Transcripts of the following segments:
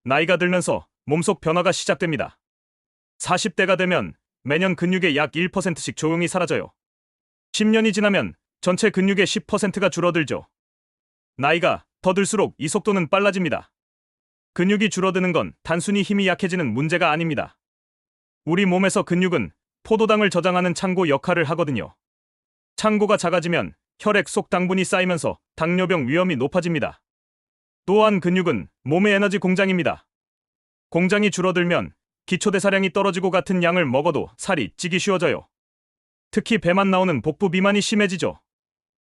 나이가 들면서 몸속 변화가 시작됩니다. 40대가 되면 매년 근육의 약 1%씩 조용히 사라져요. 10년이 지나면 전체 근육의 10%가 줄어들죠. 나이가 더 들수록 이 속도는 빨라집니다. 근육이 줄어드는 건 단순히 힘이 약해지는 문제가 아닙니다. 우리 몸에서 근육은 포도당을 저장하는 창고 역할을 하거든요. 창고가 작아지면 혈액 속 당분이 쌓이면서 당뇨병 위험이 높아집니다. 또한 근육은 몸의 에너지 공장입니다. 공장이 줄어들면 기초대사량이 떨어지고 같은 양을 먹어도 살이 찌기 쉬워져요. 특히 배만 나오는 복부 비만이 심해지죠.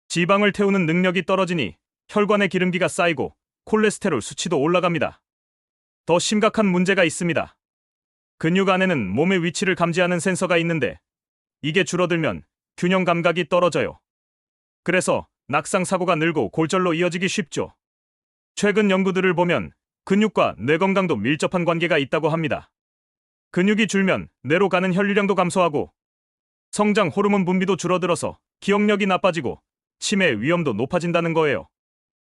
지방을 태우는 능력이 떨어지니 혈관에 기름기가 쌓이고 콜레스테롤 수치도 올라갑니다. 더 심각한 문제가 있습니다. 근육 안에는 몸의 위치를 감지하는 센서가 있는데 이게 줄어들면 균형 감각이 떨어져요. 그래서 낙상 사고가 늘고 골절로 이어지기 쉽죠. 최근 연구들을 보면 근육과 뇌 건강도 밀접한 관계가 있다고 합니다. 근육이 줄면 뇌로 가는 혈류량도 감소하고 성장 호르몬 분비도 줄어들어서 기억력이 나빠지고 치매 위험도 높아진다는 거예요.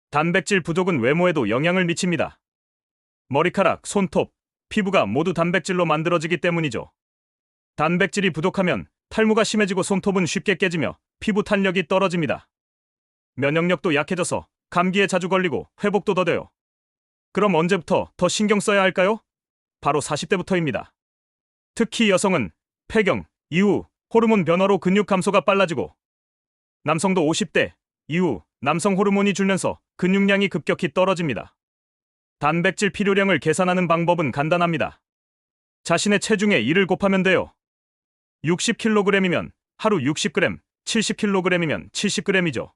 단백질 부족은 외모에도 영향을 미칩니다. 머리카락, 손톱, 피부가 모두 단백질로 만들어지기 때문이죠. 단백질이 부족하면 탈모가 심해지고 손톱은 쉽게 깨지며 피부 탄력이 떨어집니다. 면역력도 약해져서 감기에 자주 걸리고 회복도 더뎌요. 그럼 언제부터 더 신경 써야 할까요? 바로 40대부터입니다. 특히 여성은 폐경 이후 호르몬 변화로 근육 감소가 빨라지고 남성도 50대 이후 남성 호르몬이 줄면서 근육량이 급격히 떨어집니다. 단백질 필요량을 계산하는 방법은 간단합니다. 자신의 체중의 1을 곱하면 돼요. 60kg이면 하루 60g, 70kg이면 70g이죠.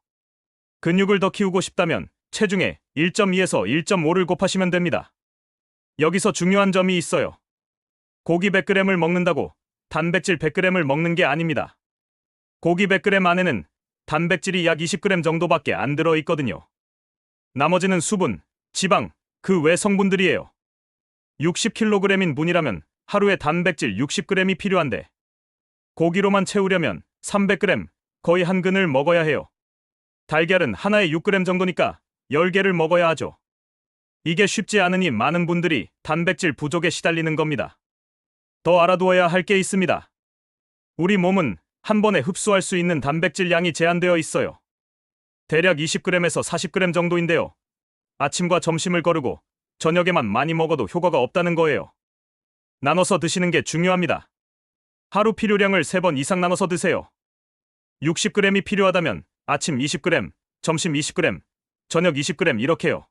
근육을 더 키우고 싶다면 체중의 1.2에서 1.5를 곱하시면 됩니다. 여기서 중요한 점이 있어요. 고기 100g을 먹는다고 단백질 100g을 먹는 게 아닙니다. 고기 100g 안에는 단백질이 약 20g 정도밖에 안 들어있거든요. 나머지는 수분, 지방, 그 외 성분들이에요. 60kg인 분이라면 하루에 단백질 60g이 필요한데 고기로만 채우려면 300g, 거의 한 근을 먹어야 해요. 달걀은 하나에 6g 정도니까 10개를 먹어야 하죠. 이게 쉽지 않으니 많은 분들이 단백질 부족에 시달리는 겁니다. 더 알아두어야 할 게 있습니다. 우리 몸은 한 번에 흡수할 수 있는 단백질 양이 제한되어 있어요. 대략 20g에서 40g 정도인데요. 아침과 점심을 거르고 저녁에만 많이 먹어도 효과가 없다는 거예요. 나눠서 드시는 게 중요합니다. 하루 필요량을 3번 이상 나눠서 드세요. 60g이 필요하다면 아침 20g, 점심 20g, 저녁 20g 이렇게요.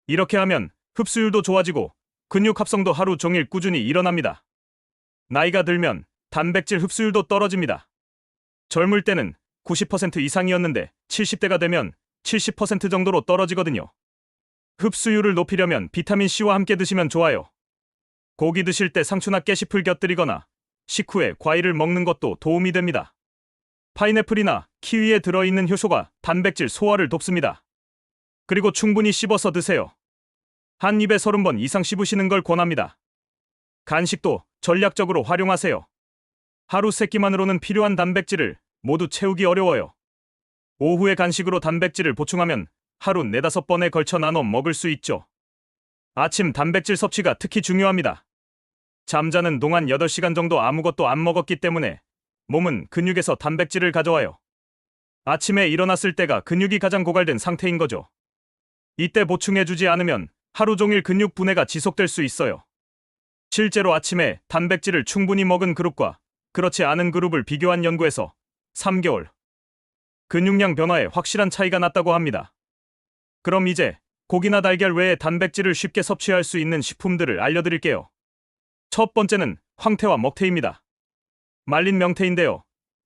이렇게 하면 흡수율도 좋아지고 근육 합성도 하루 종일 꾸준히 일어납니다. 나이가 들면 단백질 흡수율도 떨어집니다. 젊을 때는 90% 이상이었는데 70대가 되면 70% 정도로 떨어지거든요. 흡수율을 높이려면 비타민C와 함께 드시면 좋아요. 고기 드실 때 상추나 깨시풀 곁들이거나 식후에 과일을 먹는 것도 도움이 됩니다. 파인애플이나 키위에 들어있는 효소가 단백질 소화를 돕습니다. 그리고 충분히 씹어서 드세요. 한 입에 30번 이상 씹으시는 걸 권합니다. 간식도 전략적으로 활용하세요. 하루 3끼만으로는 필요한 단백질을 모두 채우기 어려워요. 오후에 간식으로 단백질을 보충하면 하루 4-5번에 걸쳐 나눠 먹을 수 있죠. 아침 단백질 섭취가 특히 중요합니다. 잠자는 동안 8시간 정도 아무것도 안 먹었기 때문에 몸은 근육에서 단백질을 가져와요. 아침에 일어났을 때가 근육이 가장 고갈된 상태인 거죠. 이때 보충해주지 않으면 하루 종일 근육 분해가 지속될 수 있어요. 실제로 아침에 단백질을 충분히 먹은 그룹과 그렇지 않은 그룹을 비교한 연구에서 3개월 근육량 변화에 확실한 차이가 났다고 합니다. 그럼 이제 고기나 달걀 외에 단백질을 쉽게 섭취할 수 있는 식품들을 알려드릴게요. 첫 번째는 황태와 먹태입니다. 말린 명태인데요.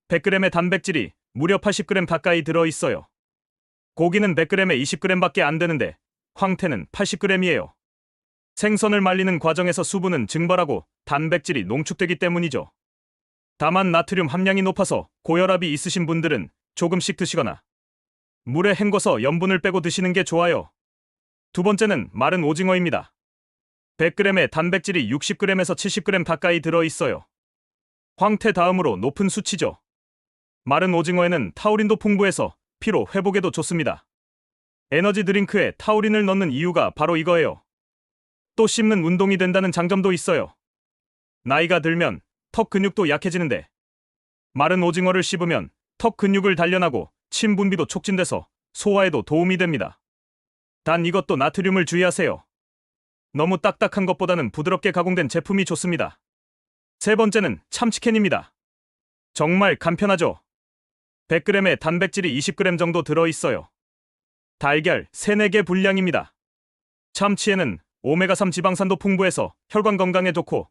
100g의 단백질이 무려 80g 가까이 들어있어요. 고기는 100g에 20g밖에 안 되는데 황태는 80g이에요. 생선을 말리는 과정에서 수분은 증발하고 단백질이 농축되기 때문이죠. 다만 나트륨 함량이 높아서 고혈압이 있으신 분들은 조금씩 드시거나 물에 헹궈서 염분을 빼고 드시는 게 좋아요. 두 번째는 마른 오징어입니다. 100g의 단백질이 60g에서 70g 가까이 들어있어요. 황태 다음으로 높은 수치죠. 마른 오징어에는 타우린도 풍부해서 피로 회복에도 좋습니다. 에너지 드링크에 타우린을 넣는 이유가 바로 이거예요. 또 씹는 운동이 된다는 장점도 있어요. 나이가 들면 턱 근육도 약해지는데 마른 오징어를 씹으면 턱 근육을 단련하고 침 분비도 촉진돼서 소화에도 도움이 됩니다. 단 이것도 나트륨을 주의하세요. 너무 딱딱한 것보다는 부드럽게 가공된 제품이 좋습니다. 세 번째는 참치캔입니다. 정말 간편하죠? 100g에 단백질이 20g 정도 들어있어요. 달걀 3, 4개 분량입니다. 참치에는 오메가3 지방산도 풍부해서 혈관 건강에 좋고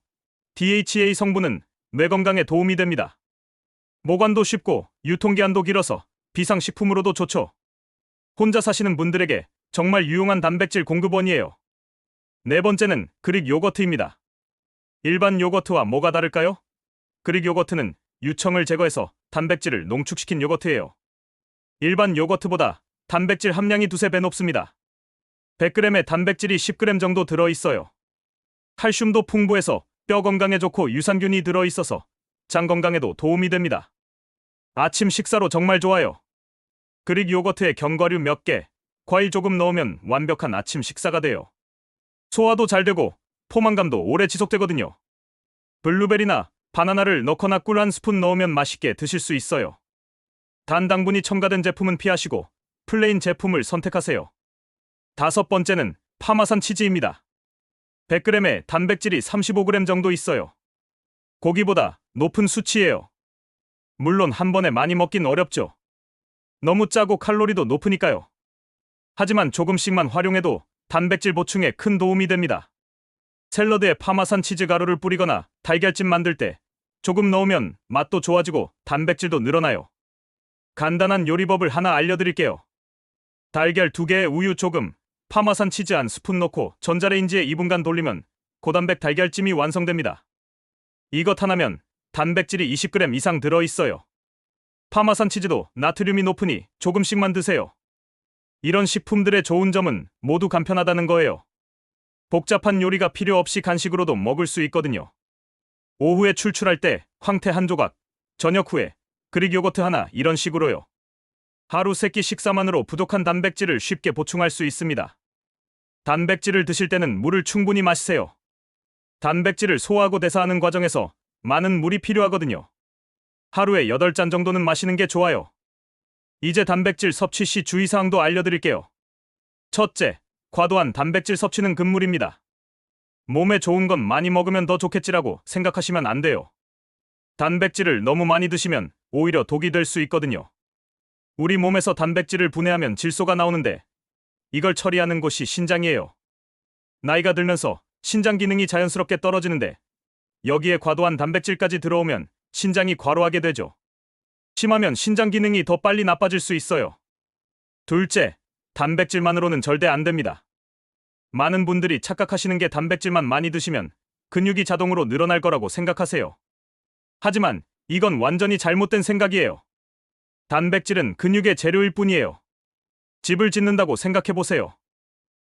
DHA 성분은 뇌 건강에 도움이 됩니다. 보관도 쉽고 유통기한도 길어서 비상식품으로도 좋죠. 혼자 사시는 분들에게 정말 유용한 단백질 공급원이에요. 네 번째는 그릭 요거트입니다. 일반 요거트와 뭐가 다를까요? 그릭 요거트는 유청을 제거해서 단백질을 농축시킨 요거트예요. 일반 요거트보다 단백질 함량이 두세 배 높습니다. 100g에 단백질이 10g 정도 들어있어요. 칼슘도 풍부해서 뼈 건강에 좋고 유산균이 들어있어서 장 건강에도 도움이 됩니다. 아침 식사로 정말 좋아요. 그릭 요거트에 견과류 몇 개, 과일 조금 넣으면 완벽한 아침 식사가 돼요. 소화도 잘 되고 포만감도 오래 지속되거든요. 블루베리나 바나나를 넣거나 꿀 한 스푼 넣으면 맛있게 드실 수 있어요. 단 당분이 첨가된 제품은 피하시고 플레인 제품을 선택하세요. 다섯 번째는 파마산 치즈입니다. 100g에 단백질이 35g 정도 있어요. 고기보다 높은 수치예요. 물론 한 번에 많이 먹긴 어렵죠. 너무 짜고 칼로리도 높으니까요. 하지만 조금씩만 활용해도 단백질 보충에 큰 도움이 됩니다. 샐러드에 파마산 치즈 가루를 뿌리거나 달걀찜 만들 때 조금 넣으면 맛도 좋아지고 단백질도 늘어나요. 간단한 요리법을 하나 알려드릴게요. 달걀 2개에 우유 조금, 파마산 치즈 한 스푼 넣고 전자레인지에 2분간 돌리면 고단백 달걀찜이 완성됩니다. 이것 하나면 단백질이 20g 이상 들어있어요. 파마산 치즈도 나트륨이 높으니 조금씩만 드세요. 이런 식품들의 좋은 점은 모두 간편하다는 거예요. 복잡한 요리가 필요 없이 간식으로도 먹을 수 있거든요. 오후에 출출할 때 황태 한 조각, 저녁 후에 그릭 요거트 하나 이런 식으로요. 하루 3끼 식사만으로 부족한 단백질을 쉽게 보충할 수 있습니다. 단백질을 드실 때는 물을 충분히 마시세요. 단백질을 소화하고 대사하는 과정에서 많은 물이 필요하거든요. 하루에 8잔 정도는 마시는 게 좋아요. 이제 단백질 섭취 시 주의사항도 알려드릴게요. 첫째, 과도한 단백질 섭취는 금물입니다. 몸에 좋은 건 많이 먹으면 더 좋겠지라고 생각하시면 안 돼요. 단백질을 너무 많이 드시면 오히려 독이 될 수 있거든요. 우리 몸에서 단백질을 분해하면 질소가 나오는데 이걸 처리하는 곳이 신장이에요. 나이가 들면서 신장 기능이 자연스럽게 떨어지는데 여기에 과도한 단백질까지 들어오면 신장이 과로하게 되죠. 심하면 신장 기능이 더 빨리 나빠질 수 있어요. 둘째, 단백질만으로는 절대 안 됩니다. 많은 분들이 착각하시는 게 단백질만 많이 드시면 근육이 자동으로 늘어날 거라고 생각하세요. 하지만 이건 완전히 잘못된 생각이에요. 단백질은 근육의 재료일 뿐이에요. 집을 짓는다고 생각해보세요.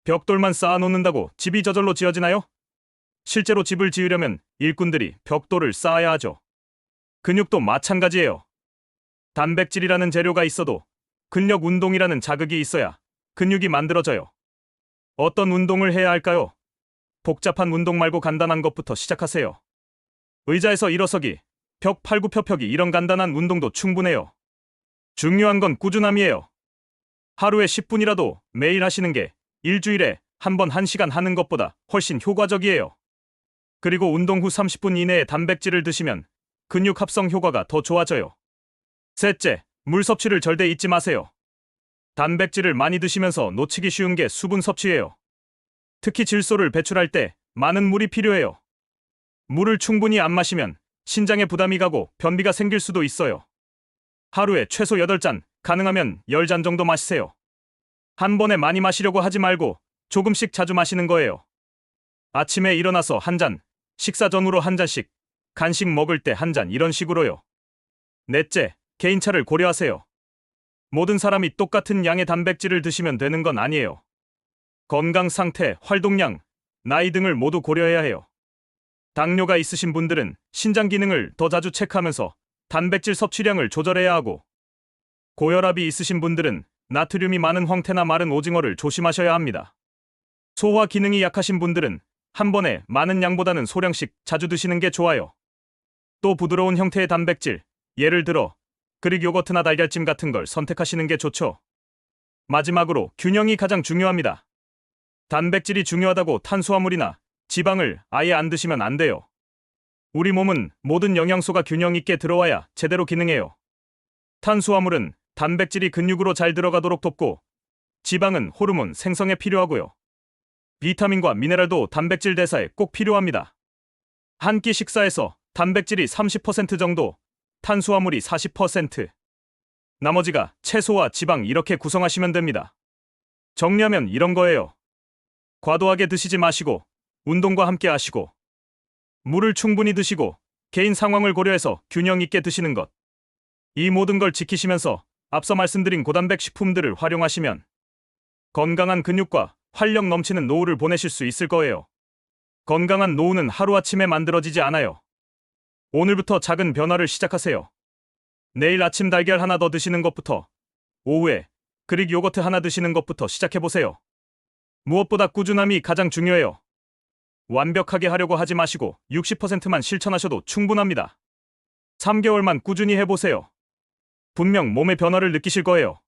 벽돌만 쌓아놓는다고 집이 저절로 지어지나요? 실제로 집을 지으려면 일꾼들이 벽돌을 쌓아야 하죠. 근육도 마찬가지예요. 단백질이라는 재료가 있어도 근력 운동이라는 자극이 있어야 근육이 만들어져요. 어떤 운동을 해야 할까요? 복잡한 운동 말고 간단한 것부터 시작하세요. 의자에서 일어서기, 벽 팔굽혀펴기 이런 간단한 운동도 충분해요. 중요한 건 꾸준함이에요. 하루에 10분이라도 매일 하시는 게 일주일에 한 번 1시간 하는 것보다 훨씬 효과적이에요. 그리고 운동 후 30분 이내에 단백질을 드시면 근육 합성 효과가 더 좋아져요. 셋째, 물 섭취를 절대 잊지 마세요. 단백질을 많이 드시면서 놓치기 쉬운 게 수분 섭취예요. 특히 질소를 배출할 때 많은 물이 필요해요. 물을 충분히 안 마시면 신장에 부담이 가고 변비가 생길 수도 있어요. 하루에 최소 8잔, 가능하면 10잔 정도 마시세요. 한 번에 많이 마시려고 하지 말고 조금씩 자주 마시는 거예요. 아침에 일어나서 한 잔, 식사 전후로 한 잔씩, 간식 먹을 때 한 잔 이런 식으로요. 넷째, 개인차를 고려하세요. 모든 사람이 똑같은 양의 단백질을 드시면 되는 건 아니에요. 건강 상태, 활동량, 나이 등을 모두 고려해야 해요. 당뇨가 있으신 분들은 신장 기능을 더 자주 체크하면서 단백질 섭취량을 조절해야 하고, 고혈압이 있으신 분들은 나트륨이 많은 황태나 마른 오징어를 조심하셔야 합니다. 소화 기능이 약하신 분들은 한 번에 많은 양보다는 소량씩 자주 드시는 게 좋아요. 또 부드러운 형태의 단백질, 예를 들어 그릭 요거트나 달걀찜 같은 걸 선택하시는 게 좋죠. 마지막으로 균형이 가장 중요합니다. 단백질이 중요하다고 탄수화물이나 지방을 아예 안 드시면 안 돼요. 우리 몸은 모든 영양소가 균형 있게 들어와야 제대로 기능해요. 탄수화물은 단백질이 근육으로 잘 들어가도록 돕고, 지방은 호르몬 생성에 필요하고요. 비타민과 미네랄도 단백질 대사에 꼭 필요합니다. 한 끼 식사에서 단백질이 30% 정도, 탄수화물이 40%, 나머지가 채소와 지방 이렇게 구성하시면 됩니다. 정리하면 이런 거예요. 과도하게 드시지 마시고, 운동과 함께 하시고, 물을 충분히 드시고, 개인 상황을 고려해서 균형 있게 드시는 것. 이 모든 걸 지키시면서 앞서 말씀드린 고단백 식품들을 활용하시면 건강한 근육과 활력 넘치는 노후를 보내실 수 있을 거예요. 건강한 노후는 하루아침에 만들어지지 않아요. 오늘부터 작은 변화를 시작하세요. 내일 아침 달걀 하나 더 드시는 것부터, 오후에 그릭 요거트 하나 드시는 것부터 시작해보세요. 무엇보다 꾸준함이 가장 중요해요. 완벽하게 하려고 하지 마시고 60%만 실천하셔도 충분합니다. 3개월만 꾸준히 해보세요. 분명 몸의 변화를 느끼실 거예요.